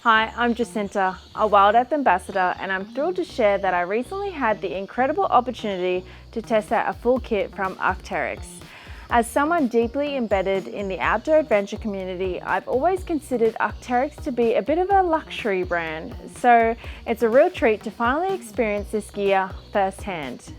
Hi, I'm Jacinta, a Wild Earth ambassador, and I'm thrilled to share that I recently had the incredible opportunity to test out a full kit from Arcteryx. As someone deeply embedded in the outdoor adventure community, I've always considered Arcteryx to be a bit of a luxury brand, so it's a real treat to finally experience this gear firsthand.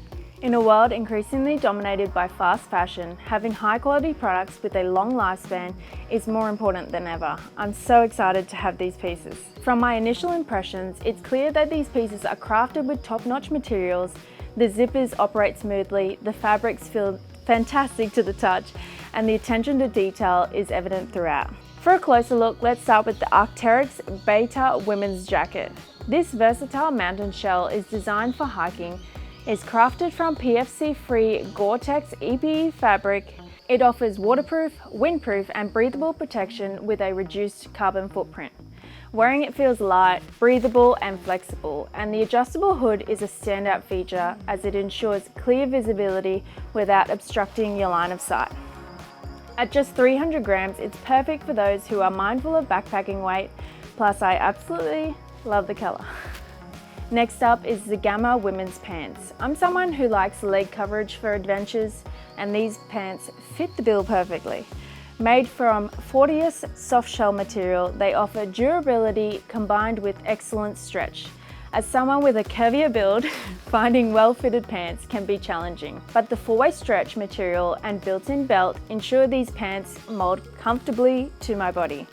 In a world increasingly dominated by fast fashion, having high quality products with a long lifespan is more important than ever. I'm so excited to have these pieces. From my initial impressions, it's clear that these pieces are crafted with top-notch materials, the zippers operate smoothly, the fabrics feel fantastic to the touch, and the attention to detail is evident throughout. For a closer look, let's start with the Arcteryx Beta Women's Jacket. This versatile mountain shell is designed for hiking. It's crafted from PFC-free GORE-TEX EPE fabric. It offers waterproof, windproof and breathable protection with a reduced carbon footprint. Wearing it feels light, breathable and flexible, and the adjustable hood is a standout feature as it ensures clear visibility without obstructing your line of sight. At just 300 grams, it's perfect for those who are mindful of backpacking weight, plus I absolutely love the color. Next up is the Gamma women's pants. I'm someone who likes leg coverage for adventures, and these pants fit the bill perfectly. Made from Fortius soft shell material, they offer durability combined with excellent stretch. As someone with a curvier build, finding well-fitted pants can be challenging, but the four-way stretch material and built-in belt ensure these pants mold comfortably to my body.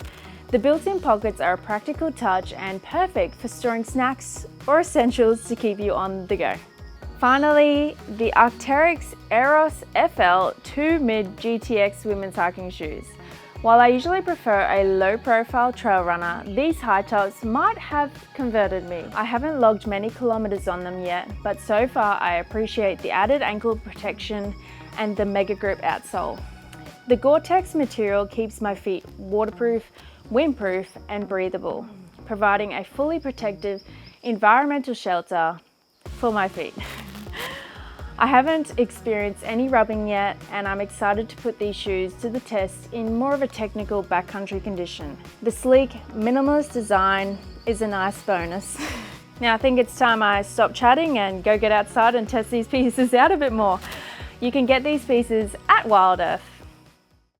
The built-in pockets are a practical touch and perfect for storing snacks or essentials to keep you on the go. Finally, the Arcteryx Eros FL 2 Mid GTX women's hiking shoes. While I usually prefer a low-profile trail runner, these high tops might have converted me. I haven't logged many kilometers on them yet, but so far I appreciate the added ankle protection and the mega grip outsole. The GORE-TEX material keeps my feet waterproof, windproof and breathable, providing a fully protective environmental shelter for my feet. I haven't experienced any rubbing yet, and I'm excited to put these shoes to the test in more of a technical backcountry condition. The sleek, minimalist design is a nice bonus. Now I think it's time I stop chatting and go get outside and test these pieces out a bit more. You can get these pieces at Wild Earth.